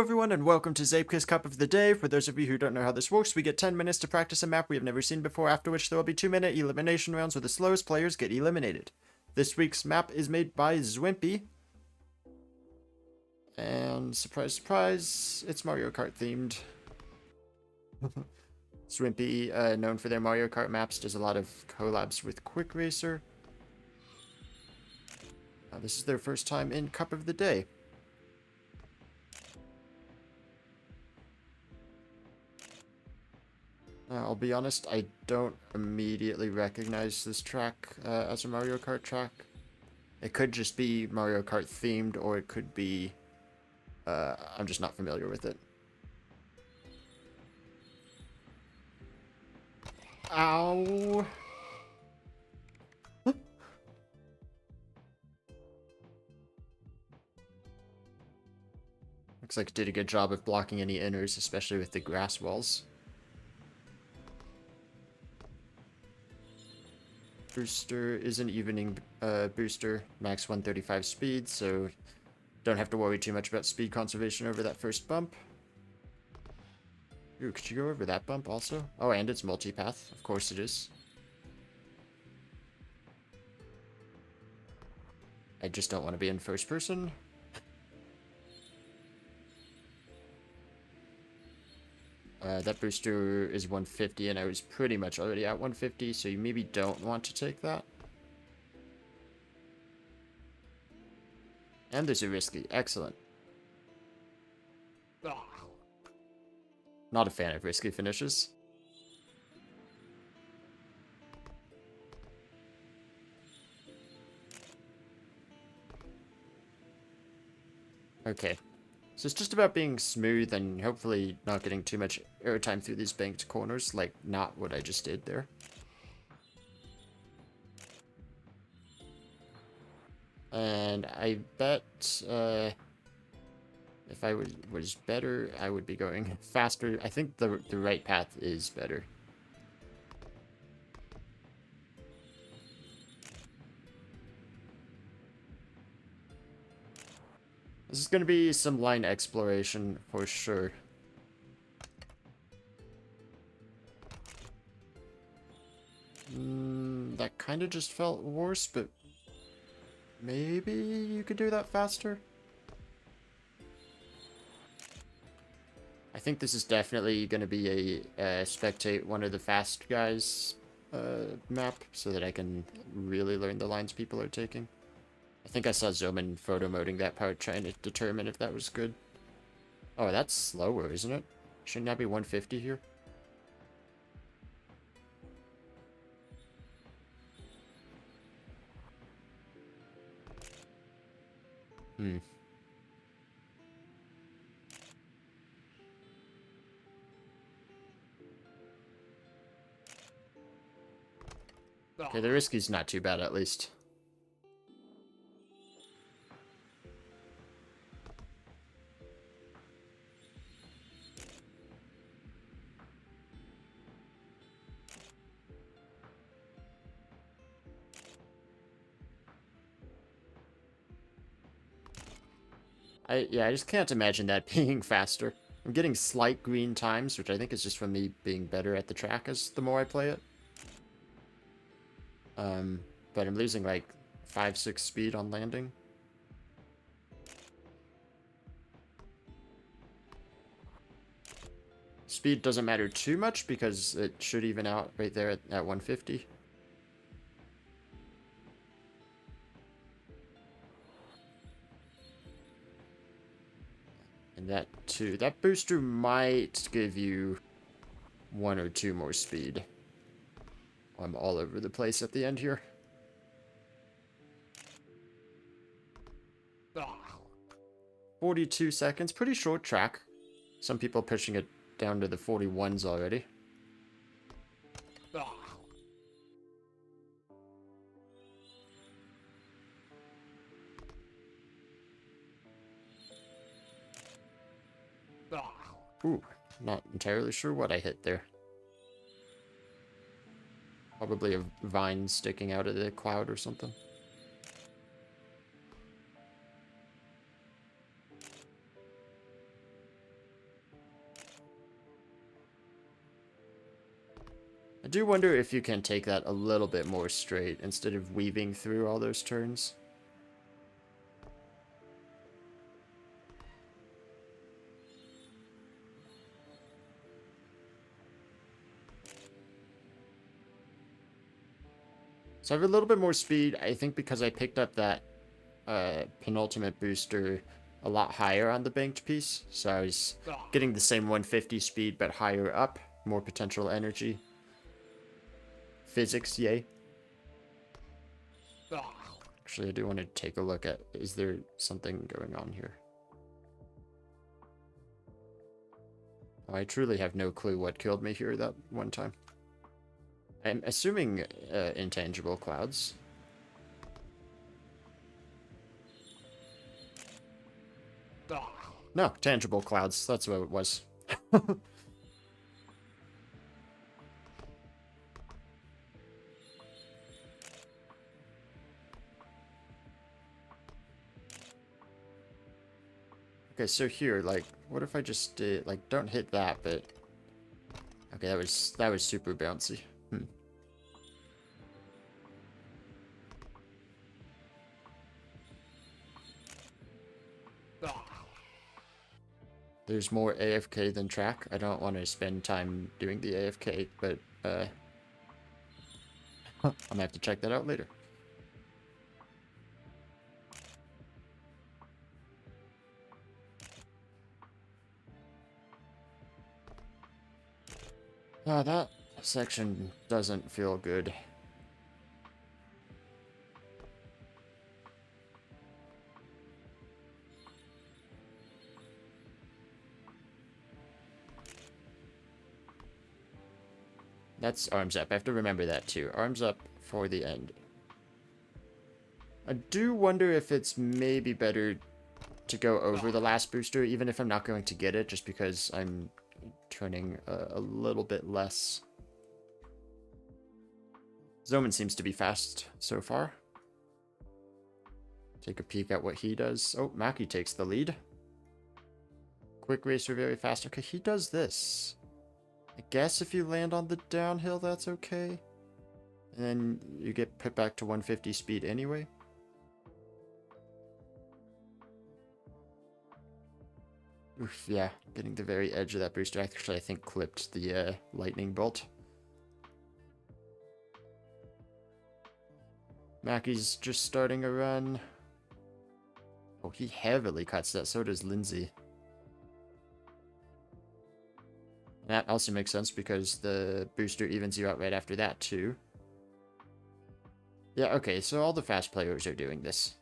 everyone, and welcome to Zeepkist Cup of the Day. For those of you who don't know how this works, we get 10 minutes to practice a map we have never seen before, after which there will be 2-minute elimination rounds where the slowest players get eliminated. This week's map is made by Zwimpie. And surprise, surprise, it's Mario Kart themed. Zwimpie, known for their Mario Kart maps, does a lot of collabs with Quick Racer. This is their first time in Cup of the Day. I'll be honest, I don't immediately recognize this track as a Mario Kart track. It could just be Mario Kart themed, or it could be... I'm just not familiar with it. Ow! Looks like it did a good job of blocking any inners, especially with the grass walls. Booster is an evening booster, max 135 speed, so don't have to worry too much about speed conservation over that first bump. Ooh, could you go over that bump also? Oh, and it's multipath. Of course it is. I just don't want to be in first person. That booster is 150, and I was pretty much already at 150, so you maybe don't want to take that. And there's a risky. Excellent. Not a fan of risky finishes. Okay. So it's just about being smooth and hopefully not getting too much airtime through these banked corners, like not what I just did there. And I bet if I was better, I would be going faster. I think the right path is better. This is going to be some line exploration for sure. That kind of just felt worse, but maybe you could do that faster. I think this is definitely going to be a spectate one of the fast guys map, so that I can really learn the lines people are taking. I think I saw Zoman photo moding that part, trying to determine if that was good. Oh, that's slower, isn't it? Shouldn't that be 150 here? Okay, the risky's not too bad, at least. I just can't imagine that being faster. I'm getting slight green times, which I think is just from me being better at the track as the more I play it. But I'm losing like 5-6 speed on landing. Speed doesn't matter too much because it should even out right there at 150. And that booster might give you 1 or 2 more speed. I'm all over the place at the end here. Oh. 42 seconds, pretty short track. Some people pushing it down to the 41s already. Oh. Ooh, not entirely sure what I hit there. Probably a vine sticking out of the cloud or something. do wonder if you can take that a little bit more straight instead of weaving through all those turns. So I have a little bit more speed, I think because I picked up that penultimate booster a lot higher on the banked piece. So I was getting the same 150 speed, but higher up. More potential energy. Physics, yay. Actually, I do want to take a look at, is there something going on here? Oh, I truly have no clue what killed me here that one time. I'm assuming intangible clouds. No, tangible clouds. That's what it was. Okay, so here, like, what if I just did, like, don't hit that, but... Okay, that was super bouncy. There's more AFK than track. I don't want to spend time doing the AFK, but, I'm gonna have to check that out later. Ah, that section doesn't feel good. That's arms up. I have to remember that too. Arms up for the end. I do wonder if it's maybe better to go over the last booster, even if I'm not going to get it, just because I'm turning a little bit less. Zoman seems to be fast so far. Take a peek at what he does. Oh, Maki takes the lead. Quick racer, very fast. Okay, he does this. I guess if you land on the downhill, that's okay. And then you get put back to 150 speed anyway. Oof, yeah, getting the very edge of that booster. Actually, I think clipped the lightning bolt. Mackey's just starting a run. Oh, he heavily cuts that. So does Lindsay. That also makes sense because the booster evens you out right after that, too. Yeah, okay, so all the fast players are doing this.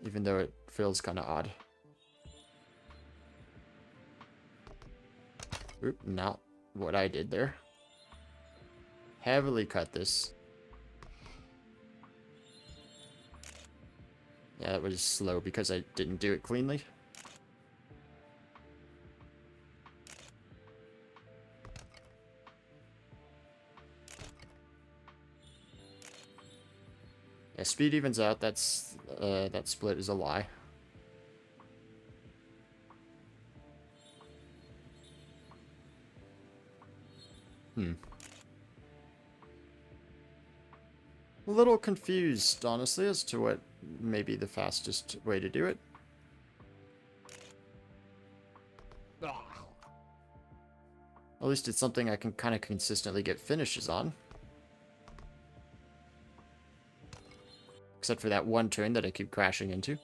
Even though it feels kind of odd. Oop, not what I did there. Heavily cut this. Yeah, that was slow because I didn't do it cleanly. Yeah, speed evens out. That's that split is a lie. A little confused, honestly, as to what may be the fastest way to do it. At least it's something I can kind of consistently get finishes on. Except for that one turn that I keep crashing into.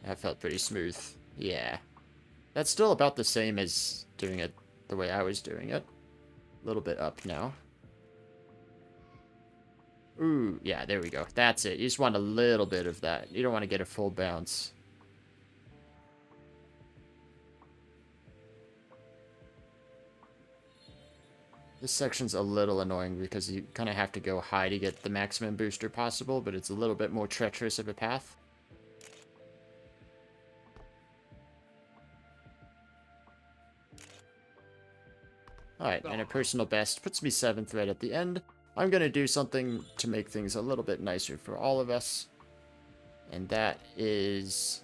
That felt pretty smooth. Yeah. That's still about the same as doing it the way I was doing it. A little bit up now. Ooh, yeah, there we go. That's it. You just want a little bit of that. You don't want to get a full bounce. This section's a little annoying because you kind of have to go high to get the maximum booster possible, but it's a little bit more treacherous of a path. Alright, and a personal best puts me 7th right at the end. I'm going to do something to make things a little bit nicer for all of us. And that is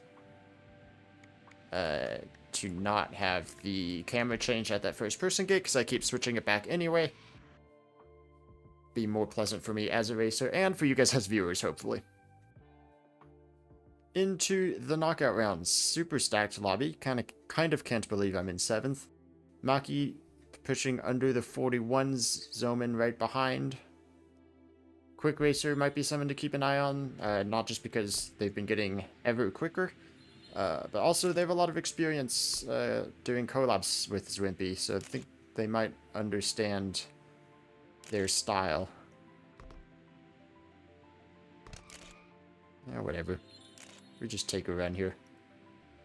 to not have the camera change at that first person gate because I keep switching it back anyway. Be more pleasant for me as a racer and for you guys as viewers, hopefully. Into the knockout rounds. Super stacked lobby. Kind of can't believe I'm in 7th. Maki pushing under the 41s. Zoman right behind. Quick Racer might be someone to keep an eye on. Not just because they've been getting ever quicker. But also they have a lot of experience doing collabs with Zwimpie. So I think they might understand their style. Yeah, whatever. We just take a run here.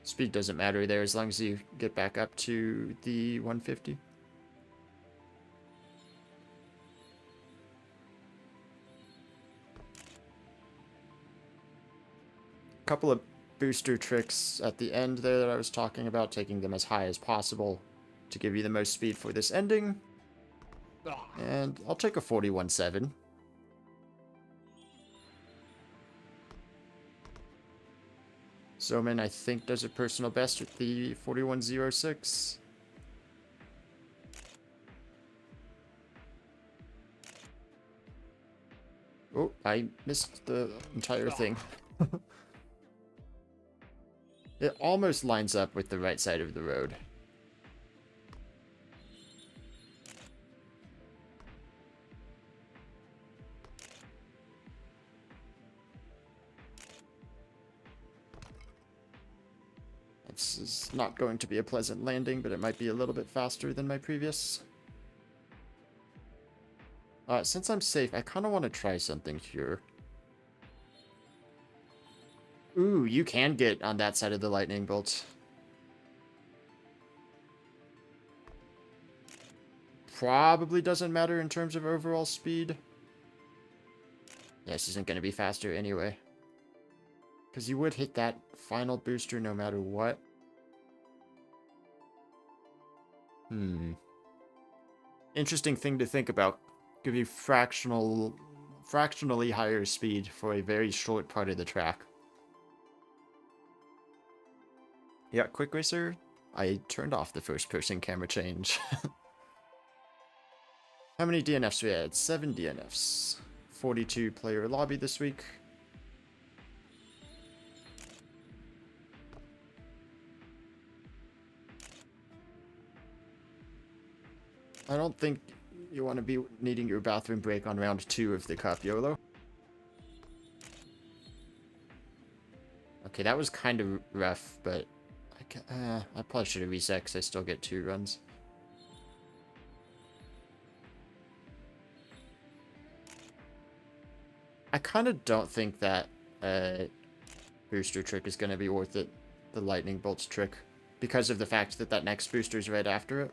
Speed doesn't matter there as long as you get back up to the 150. Couple of booster tricks at the end there that I was talking about, taking them as high as possible to give you the most speed for this ending. And I'll take a 41.7. Zoman, I think, does a personal best with the 41.06. Oh, I missed the entire thing. It almost lines up with the right side of the road. This is not going to be a pleasant landing, but it might be a little bit faster than my previous. Since I'm safe, I kind of want to try something here. Ooh, you can get on that side of the lightning bolt. Probably doesn't matter in terms of overall speed. Yeah, this isn't going to be faster anyway. Because you would hit that final booster no matter what. Interesting thing to think about. Give you fractionally higher speed for a very short part of the track. Yeah, Quick Racer, I turned off the first-person camera change. How many DNFs we had? 7 DNFs. 42 player lobby this week. I don't think you want to be needing your bathroom break on round 2 of the Cup, YOLO. Okay, that was kind of rough, but I probably should have reset because I still get 2 runs. I kind of don't think that booster trick is going to be worth it, the lightning bolts trick, because of the fact that next booster is right after it.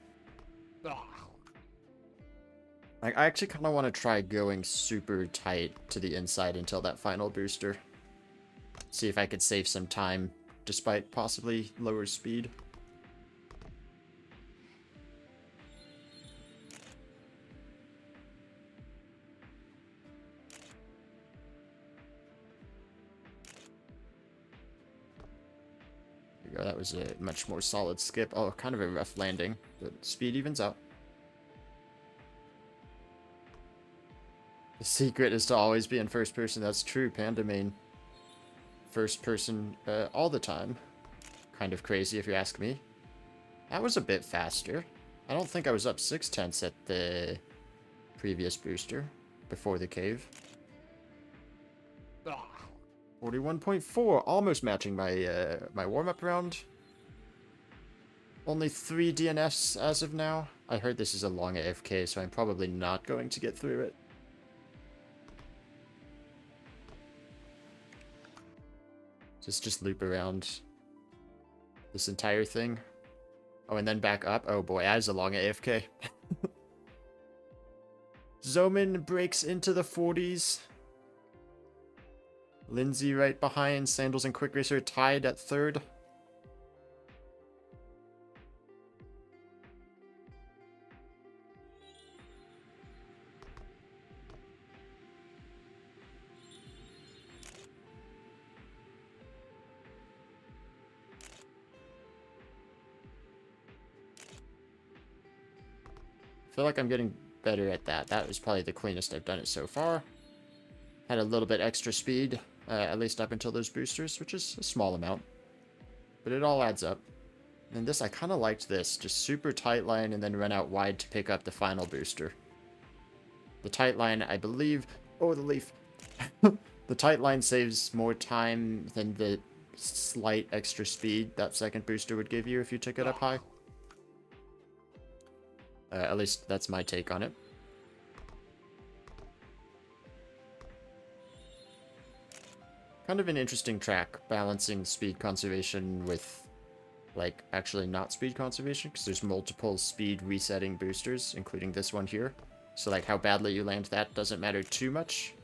I actually kind of want to try going super tight to the inside until that final booster. See if I could save some time, despite possibly lower speed. There we go, that was a much more solid skip. Oh, kind of a rough landing, but speed evens out. The secret is to always be in first person. That's true, Panda main. First person all the time. Kind of crazy if you ask me. That was a bit faster. I don't think I was up 6/10 at the previous booster before the cave. 41.4, almost matching my my warm-up round. Only 3 DNFs as of now. I heard this is a long AFK, so I'm probably not going to get through it. Just loop around this entire thing. Oh, and then back up. Oh boy, that is a long AFK. Zoman breaks into the 40s. Lindsay right behind. Sandals and Quick Racer tied at 3rd. feel like I'm getting better at that. That was probably the cleanest I've done it so far. Had a little bit extra speed, at least up until those boosters, which is a small amount. But it all adds up. And this, I kind of liked this. Just super tight line and then run out wide to pick up the final booster. The tight line, I believe... Oh, the leaf. The tight line saves more time than the slight extra speed that second booster would give you if you took it up high. At least that's my take on it. Kind of an interesting track, balancing speed conservation with, like, actually not speed conservation, because there's multiple speed resetting boosters, including this one here. So, like, how badly you land that doesn't matter too much.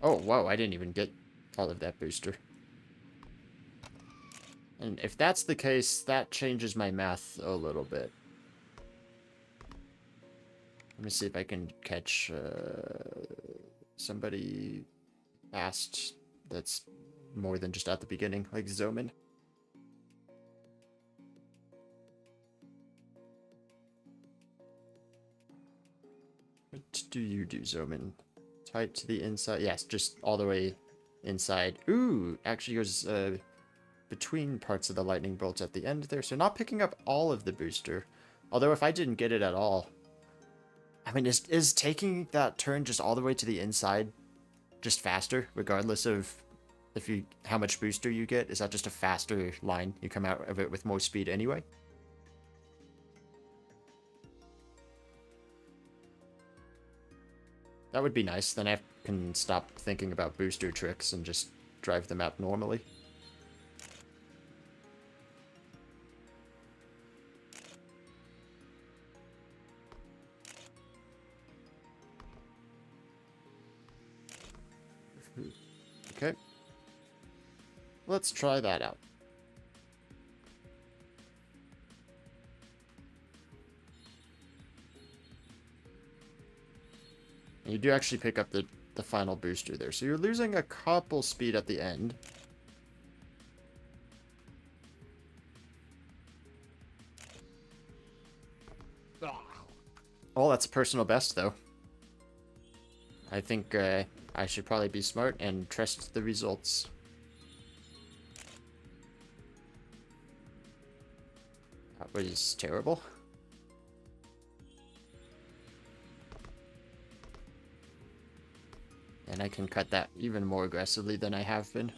Oh, whoa, I didn't even get all of that booster. And if that's the case, that changes my math a little bit. Let me see if I can catch somebody fast that's more than just at the beginning, like Zomin. What do you do, Zomin? Tight to the inside. Yes, just all the way inside. Ooh, actually goes between parts of the lightning bolts at the end there. So not picking up all of the booster. Although if I didn't get it at all... I mean, is taking that turn just all the way to the inside just faster, regardless of how much booster you get? Is that just a faster line? You come out of it with more speed anyway? That would be nice. Then I can stop thinking about booster tricks and just drive the map normally. Okay. Let's try that out. And you do actually pick up the final booster there. So you're losing a couple speed at the end. Oh, that's a personal best, though. I think I should probably be smart and trust the results. That was terrible. And I can cut that even more aggressively than I have been.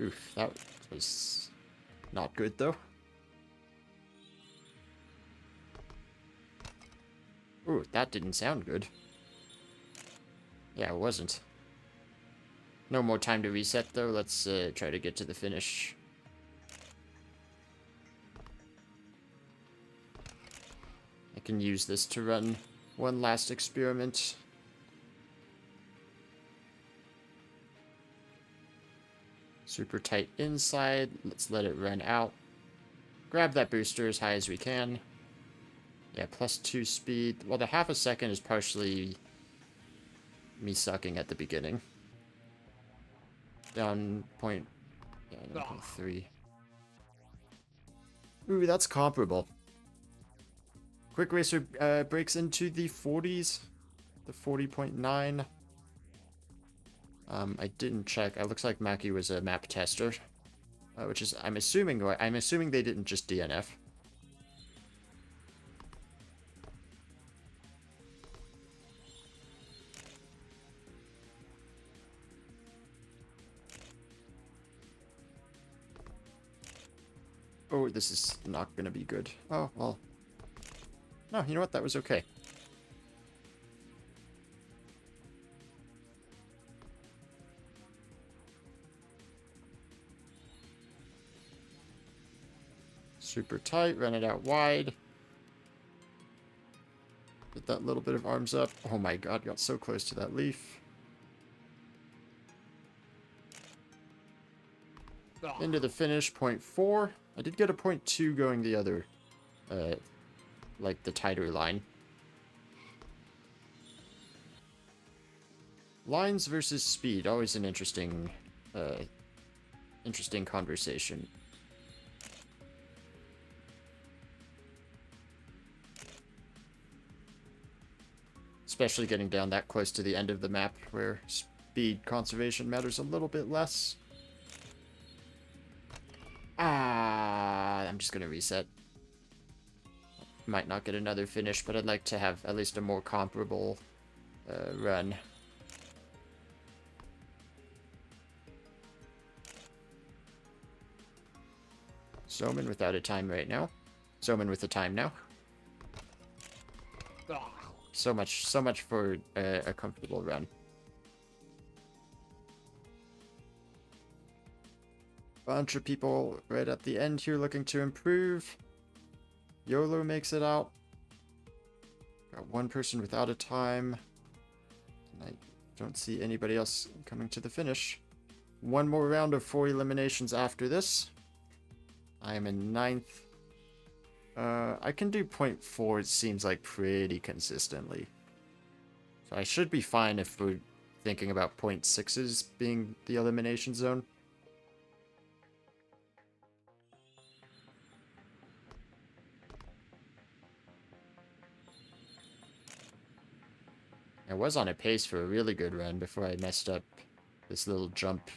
Oof, that was not good, though. Ooh, that didn't sound good. Yeah, it wasn't. No more time to reset, though. Let's try to get to the finish. I can use this to run one last experiment. Super tight inside. Let's let it run out. Grab that booster as high as we can. Yeah, +2 speed. Well, the half a second is partially me sucking at the beginning. Down point... Yeah, 9.3. Ooh, that's comparable. Quick Racer breaks into the 40s. The 40.9. I didn't check. It looks like Mackie was a map tester. Which is, I'm assuming they didn't just DNF. Oh, this is not gonna be good. Oh, well. No, you know what? That was okay. Super tight, run it out wide. Get that little bit of arms up. Oh my god, got so close to that leaf. Into the finish, 0.4. I did get a 0.2 going the other, like the tighter line. Lines versus speed, always an interesting, interesting conversation. Especially getting down that close to the end of the map where speed conservation matters a little bit less. I'm just gonna reset. Might not get another finish, but I'd like to have at least a more comparable run. Zoman without a time right now. Zoman with a time now. So much for a comfortable run. Bunch of people right at the end here looking to improve. YOLO makes it out. Got one person without a time. And I don't see anybody else coming to the finish. One more round of 4 eliminations after this. I am in 9th. I can do 0.4, it seems like, pretty consistently. So I should be fine if we're thinking about 0.6s being the elimination zone. I was on a pace for a really good run before I messed up this little jump.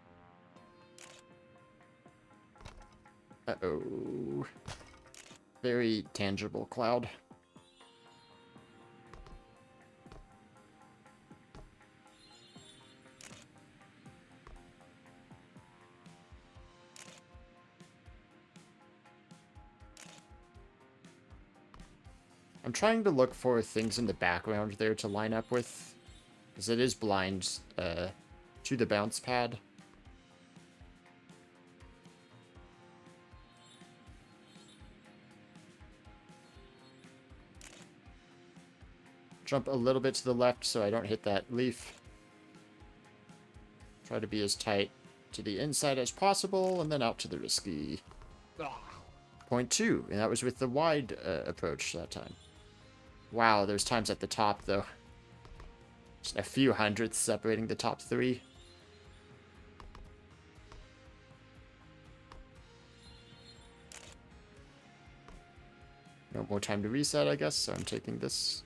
Uh-oh. Very tangible cloud. I'm trying to look for things in the background there to line up with, because it is blind to the bounce pad. Jump a little bit to the left so I don't hit that leaf. Try to be as tight to the inside as possible, and then out to the risky. 0.2, and that was with the wide approach that time. Wow, there's times at the top, though. Just a few hundredths separating the top 3. No more time to reset, I guess, so I'm taking this.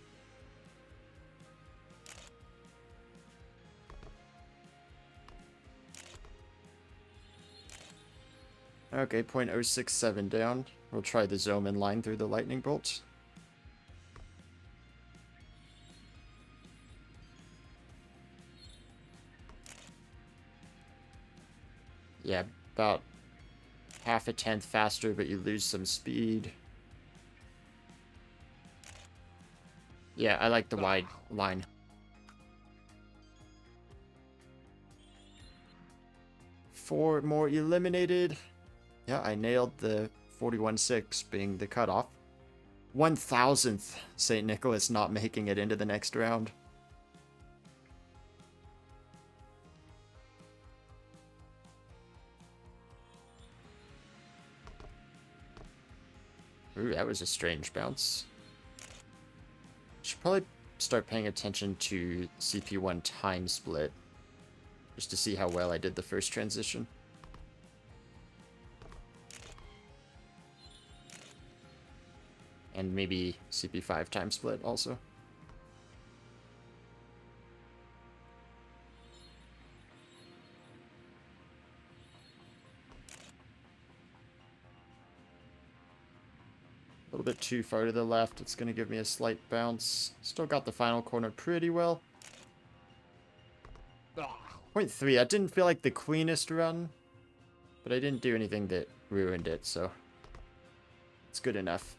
Okay, 0.067 down. We'll try the Zoman line through the lightning bolt. Yeah, about half a tenth faster, but you lose some speed. Yeah, I like the wide line. Four more eliminated. Yeah, I nailed the 41.6 being the cutoff. 1,000th St. Nicholas not making it into the next round. Ooh, that was a strange bounce. Should probably start paying attention to CP1 time split, just to see how well I did the first transition. And maybe CP5 time split also. A little bit too far to the left. It's going to give me a slight bounce. Still got the final corner pretty well. 0.3. That didn't feel like the cleanest run, but I didn't do anything that ruined it, so it's good enough.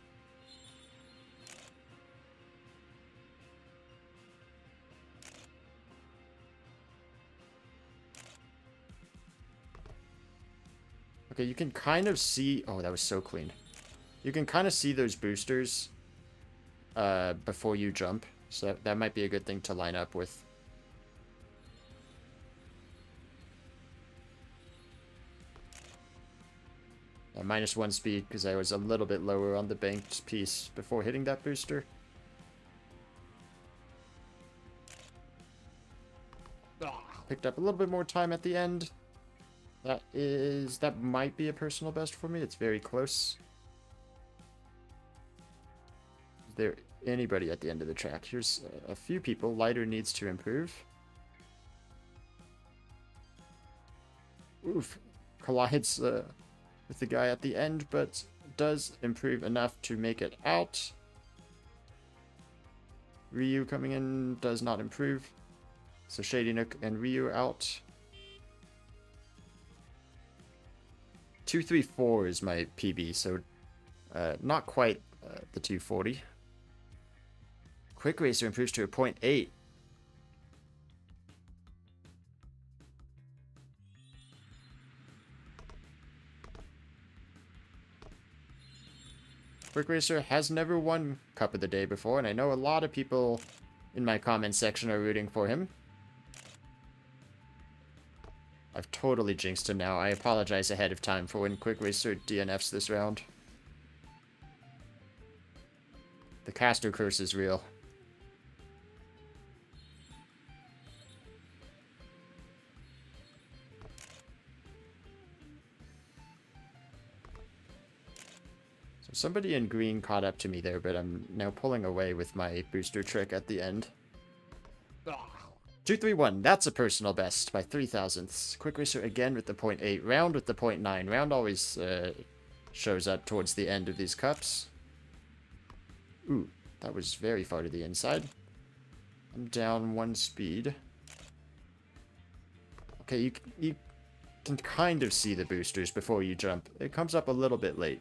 Okay, you can kind of see... Oh, that was so clean. You can kind of see those boosters before you jump, so that might be a good thing to line up with. -1 speed because I was a little bit lower on the banked piece before hitting that booster. Picked up a little bit more time at the end. That might be a personal best for me. It's very close. Is there anybody at the end of the track? Here's a few people. Lighter needs to improve. Oof. Collides with the guy at the end, but does improve enough to make it out. Ryu coming in does not improve. So Shady Nook and Ryu out. 234 is my PB, so not quite the 240. Quick Racer improves to a 0.8. Quick Racer has never won Cup of the Day before, and I know a lot of people in my comment section are rooting for him. I've totally jinxed him now. I apologize ahead of time for when Quick Racer DNFs this round. The caster curse is real. So somebody in green caught up to me there, but I'm now pulling away with my booster trick at the end. 231, that's a personal best by 3 thousandths. Quick Racer again with the 0.8, Round with the 0.9. Round always shows up towards the end of these cups. Ooh, that was very far to the inside. I'm down 1 speed. Okay, you can kind of see the boosters before you jump. It comes up a little bit late.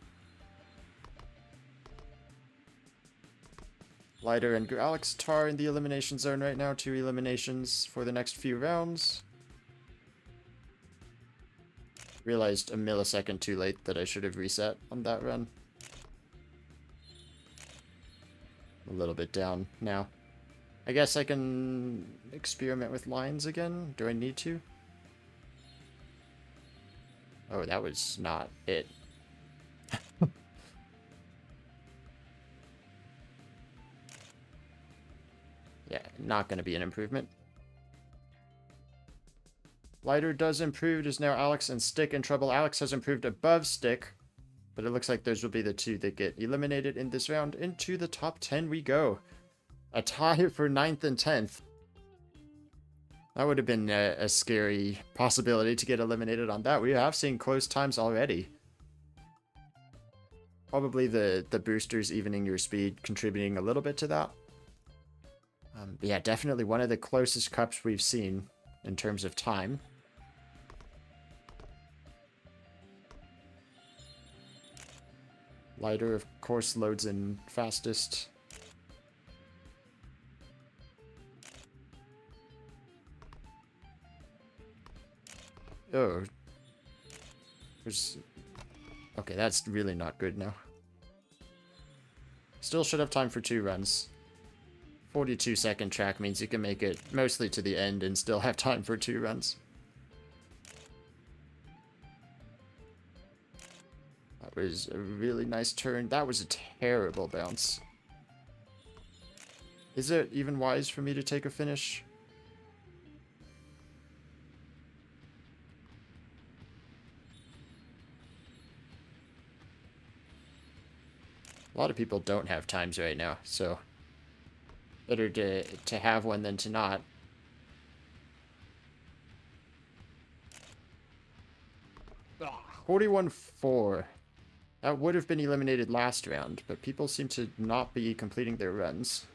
Lighter and Alex Tar in the elimination zone right now. 2 eliminations for the next few rounds. Realized a millisecond too late that I should have reset on that run. A little bit down now. I guess I can experiment with lines again. Do I need to? Oh, that was not it. Yeah, not going to be an improvement. Lighter does improve. Is now Alex and Stick in trouble. Alex has improved above Stick, but it looks like those will be the 2 that get eliminated in this round. Into the top 10 we go. A tie for 9th and 10th. That would have been a scary possibility to get eliminated on that. We have seen close times already. Probably the boosters evening your speed contributing a little bit to that. But yeah, definitely one of the closest cups we've seen in terms of time. Lighter, of course, loads in fastest. Oh. Okay, that's really not good now. Still should have time for 2 runs. 42-second track means you can make it mostly to the end and still have time for 2 runs. That was a really nice turn. That was a terrible bounce. Is it even wise for me to take a finish? A lot of people don't have times right now, so better to have one than to not. Ah, 41-4. That would have been eliminated last round, but people seem to not be completing their runs.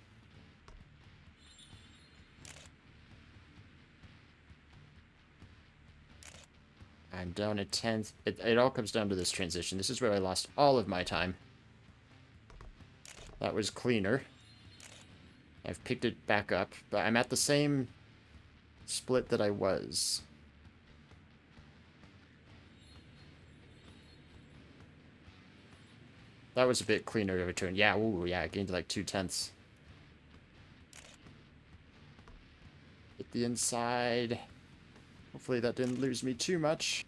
I'm down at 10th. It all comes down to this transition. This is where I lost all of my time. That was cleaner. I've picked it back up, but I'm at the same split that I was. That was a bit cleaner of a turn. Yeah, ooh, yeah, I gained like 2/10. Hit the inside. Hopefully that didn't lose me too much.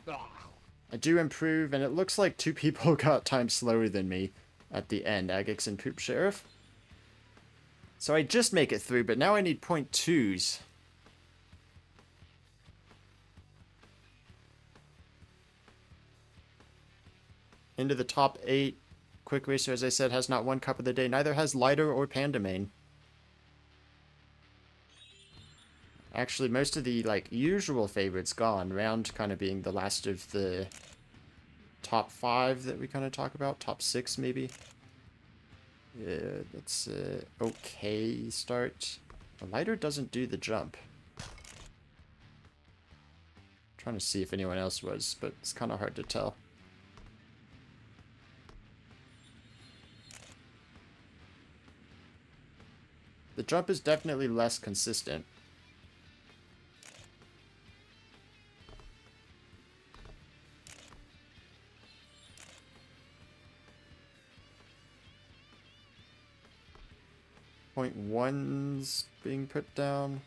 I do improve, and it looks like 2 people got time slower than me at the end, Agix and Poop Sheriff. So I just make it through, but now I need 0.2s. into the top 8. Quick Racer, as I said, has not one cup of the day. Neither has Lighter or Panda Main. Actually, most of the, like, usual favorites gone. Round kind of being the last of the top 5 that we kind of talk about. Top 6, maybe. Yeah, that's okay start. The Lighter doesn't do the jump. Trying to see if anyone else was, but it's kind of hard to tell. The jump is definitely less consistent. Point one's being put down.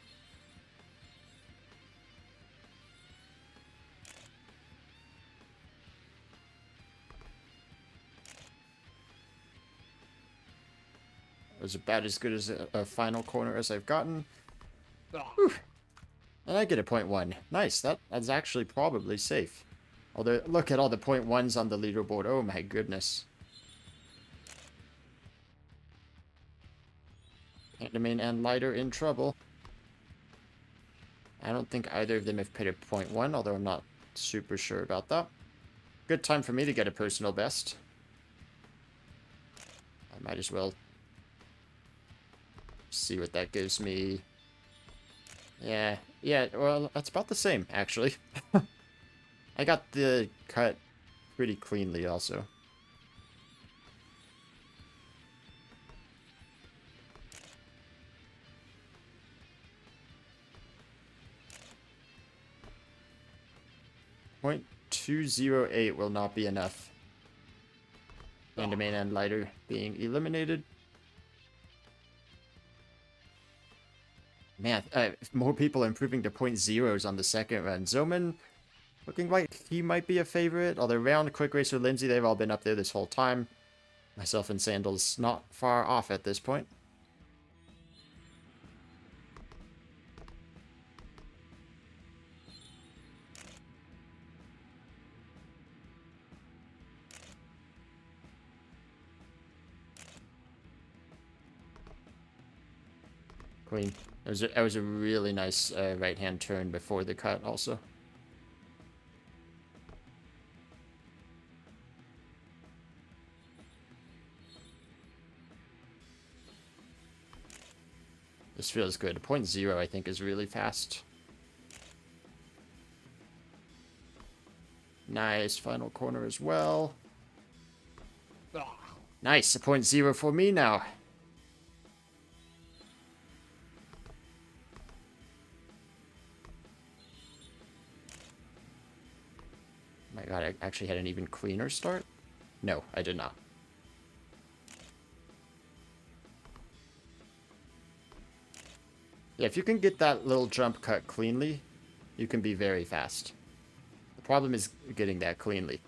It was about as good as a final corner as I've gotten. Whew. And I get a point one. Nice, that's actually probably safe. Although, look at all the point ones on the leaderboard. Oh my goodness. Pantomime and Lighter in trouble. I don't think either of them have put a point one, although I'm not super sure about that. Good time for me to get a personal best. I might as well see what that gives me. Yeah, well, that's about the same, actually. I got the cut pretty cleanly, also. .208 will not be enough. Pantomime and Lighter being eliminated. Man, more people improving to point zeros on the second run. Zoman looking like he might be a favorite. Although Round, Quick Racer, Lindsay, they've all been up there this whole time. Myself and Sandals not far off at this point. Queen. That was a really nice right-hand turn before the cut also. This feels good. .0 I think is really fast. Nice final corner as well. Nice, a .0 for me now. My god, I actually had an even cleaner start? No, I did not. Yeah, if you can get that little jump cut cleanly, you can be very fast. The problem is getting that cleanly.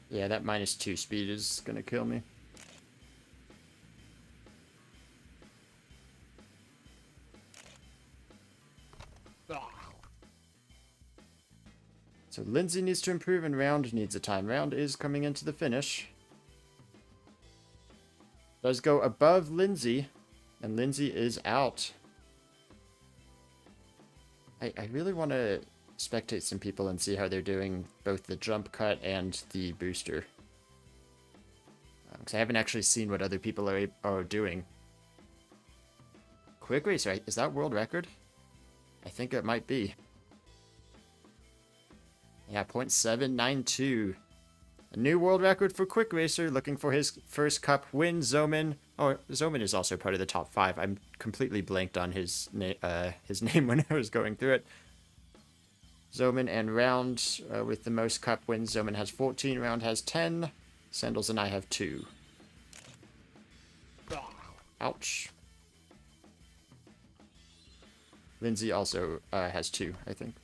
Yeah, that -2 speed is gonna kill me. So Lindsay needs to improve and Round needs a time. Round is coming into the finish. Does go above Lindsay, and Lindsay is out. I really want to spectate some people and see how they're doing both the jump cut and the booster. Because I haven't actually seen what other people are doing. Quick Racer, is that world record? I think it might be. Yeah, .792. A new world record for Quick Racer, looking for his first cup win. Zoman. Oh, Zoman is also part of the top 5. I'm completely blanked on his name when I was going through it. Zoman and Round with the most cup wins. Zoman has 14, Round has 10. Sandals and I have 2. Ouch. Lindsay also has 2, I think.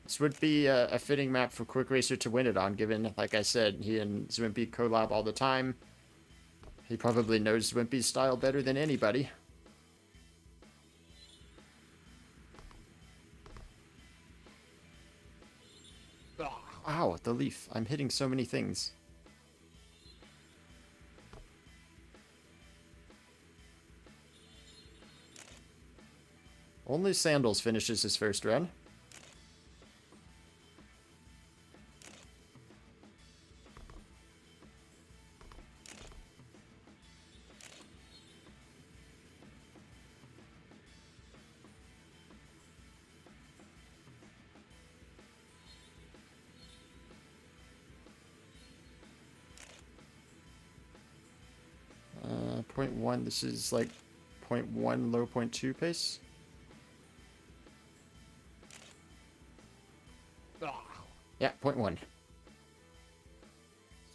This would be a fitting map for Quick Racer to win it on, given, like I said, he and Zwimpie collab all the time. He probably knows Zwimpie's style better than anybody. Ow, the leaf. I'm hitting so many things. Only Sandals finishes his first run. Point 0.1, this is like 0.1, low 0.2 pace. Yeah, 0.1.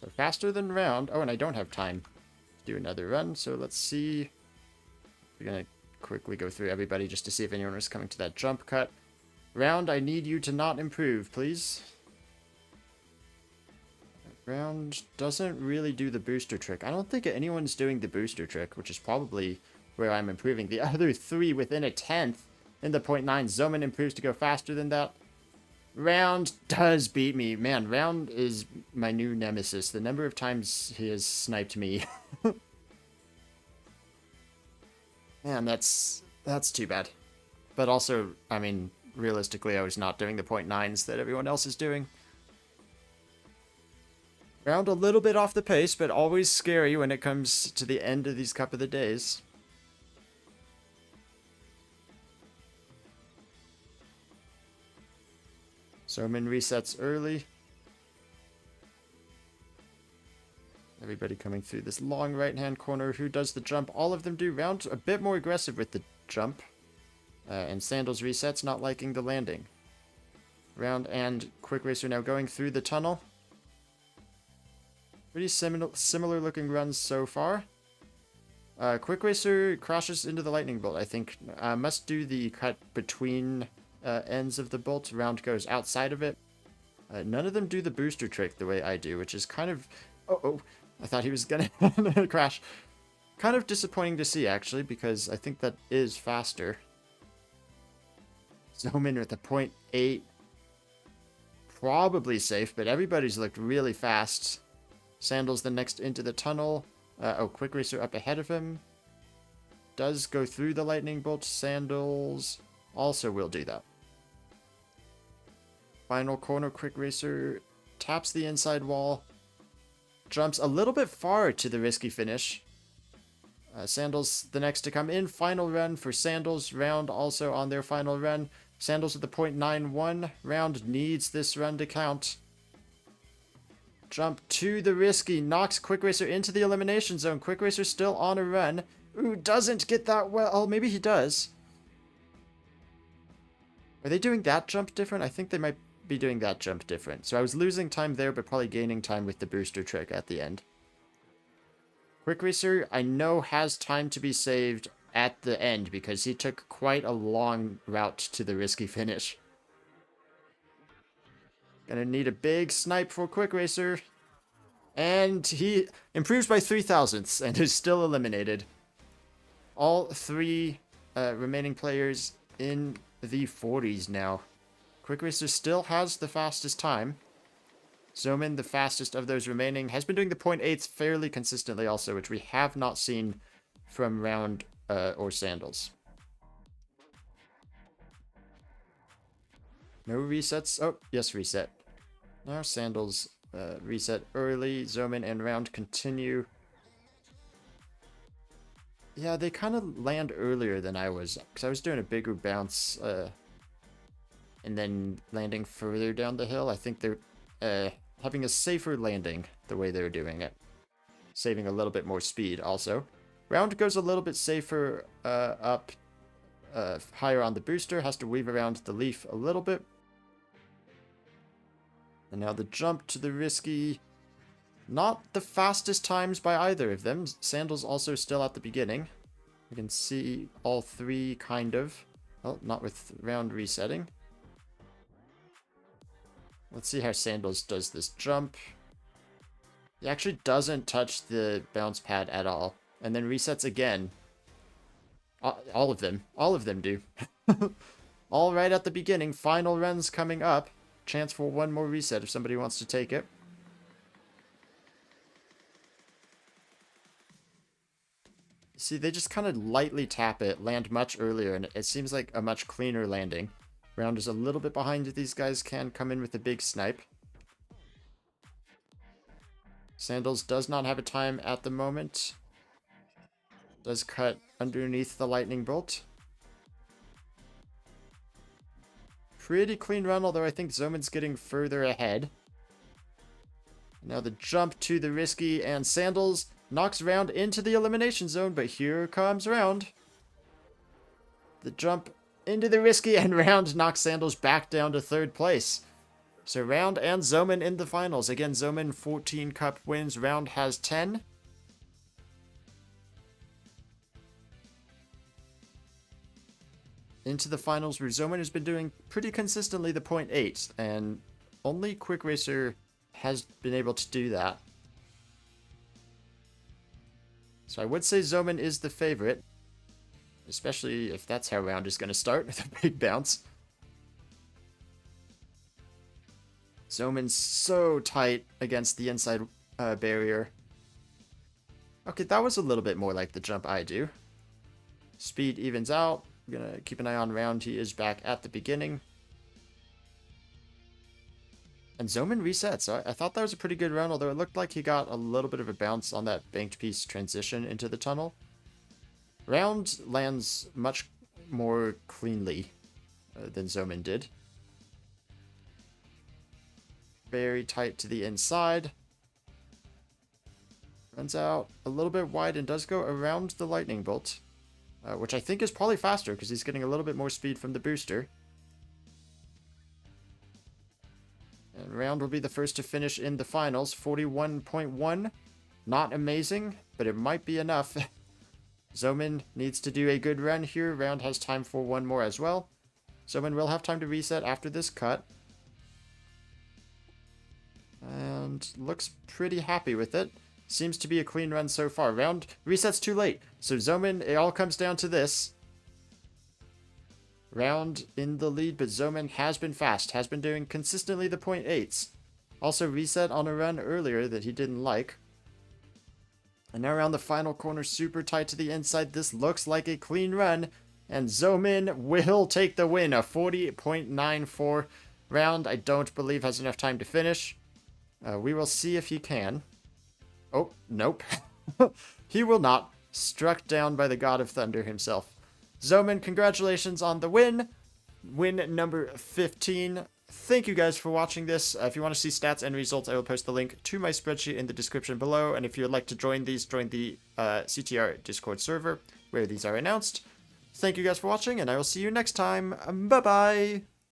So faster than round. Oh, and I don't have time to do another run, so let's see. We're going to quickly go through everybody just to see if anyone was coming to that jump cut. Round, I need you to not improve, please. Round doesn't really do the booster trick. I don't think anyone's doing the booster trick, which is probably where I'm improving. The other three within a tenth in the 0.9. Zoman improves to go faster than that. Round does beat me. Man, Round is my new nemesis. The number of times he has sniped me. Man, that's too bad. But also, I mean, realistically, I was not doing the 0.9s that everyone else is doing. Round a little bit off the pace, but always scary when it comes to the end of these couple of the days. Zoman resets early. Everybody coming through this long right-hand corner. Who does the jump? All of them do. Round a bit more aggressive with the jump. And Sandals resets, not liking the landing. Round and Quick Racer now going through the tunnel. Pretty similar looking runs so far. Quick Racer crashes into the lightning bolt, I think. Must do the cut between ends of the bolt. Round goes outside of it. None of them do the booster trick the way I do, which is kind of... Oh, I thought he was gonna crash. Kind of disappointing to see, actually, because I think that is faster. Zoman with a 0.8. Probably safe, but everybody's looked really fast. Sandals the next into the tunnel. Quick Racer up ahead of him. Does go through the lightning bolt. Sandals also will do that. Final corner, Quick Racer taps the inside wall. Jumps a little bit far to the risky finish. Sandals the next to come in. Final run for Sandals. Round also on their final run. Sandals with the 0.91. Round needs this run to count. Jump to the risky. Knocks Quick Racer into the elimination zone. Quick Racer still on a run. Ooh, doesn't get that well. Oh, maybe he does. Are they doing that jump different? I think they might be doing that jump different. So I was losing time there, but probably gaining time with the booster trick at the end. Quick Racer, I know, has time to be saved at the end because he took quite a long route to the risky finish. Gonna need a big snipe for Quick Racer. And he improves by 3 thousandths and is still eliminated. All three remaining players in the 40s now. Quick Racer still has the fastest time. Zoman, the fastest of those remaining, has been doing the 0.8s fairly consistently also, which we have not seen from Round or Sandals. No resets. Oh, yes, reset. Now Sandals reset early. Zoman and Round continue. Yeah, they kind of land earlier than I was, because I was doing a bigger bounce and then landing further down the hill. I think they're having a safer landing the way they're doing it. Saving a little bit more speed also. Round goes a little bit safer up higher on the booster. Has to weave around the leaf a little bit. And now the jump to the risky. Not the fastest times by either of them. Sandals also still at the beginning. You can see all three kind of. Well, not with Round resetting. Let's see how Sandals does this jump. He actually doesn't touch the bounce pad at all. And then resets again. All of them. All of them do. All right at the beginning. Final runs coming up. Chance for one more reset if somebody wants to take it. See, they just kind of lightly tap it, land much earlier, and it seems like a much cleaner landing. Round is a little bit behind. These guys can come in with a big snipe. Sandals does not have a time at the moment. Does cut underneath the lightning bolt. Pretty clean run, although I think Zoman's getting further ahead. Now the jump to the risky, and Sandals knocks Round into the elimination zone, but here comes Round. The jump into the risky, and Round knocks Sandals back down to third place. So Round and Zoman in the finals. Again, Zoman 14 cup wins, Round has 10. Into the finals, where Zoman has been doing pretty consistently the 0.8, and only Quick Racer has been able to do that. So I would say Zoman is the favorite, especially if that's how Round is going to start with a big bounce. Zoman's so tight against the inside barrier. Okay, that was a little bit more like the jump I do. Speed evens out. I'm going to keep an eye on Round. He is back at the beginning. And Zoman resets. So I thought that was a pretty good run, although it looked like he got a little bit of a bounce on that banked piece transition into the tunnel. Round lands much more cleanly than Zoman did. Very tight to the inside. Runs out a little bit wide and does go around the lightning bolt. Which I think is probably faster because he's getting a little bit more speed from the booster. And Round will be the first to finish in the finals. 41.1. Not amazing, but it might be enough. Zoman needs to do a good run here. Round has time for one more as well. Zoman will have time to reset after this cut. And looks pretty happy with it. Seems to be a clean run so far. Round resets too late. So Zoman, it all comes down to this. Round in the lead, but Zoman has been fast. Has been doing consistently the 0.8s. Also reset on a run earlier that he didn't like. And now around the final corner, super tight to the inside. This looks like a clean run. And Zoman will take the win. A 40.94 Round. I don't believe has enough time to finish. We will see if he can. Oh, nope. He will not. Struck down by the God of Thunder himself. Zoman, congratulations on the win. Win number 15. Thank you guys for watching this. If you want to see stats and results, I will post the link to my spreadsheet in the description below. And if you would like to join these, join the CTR Discord server where these are announced. Thank you guys for watching, and I will see you next time. Bye-bye.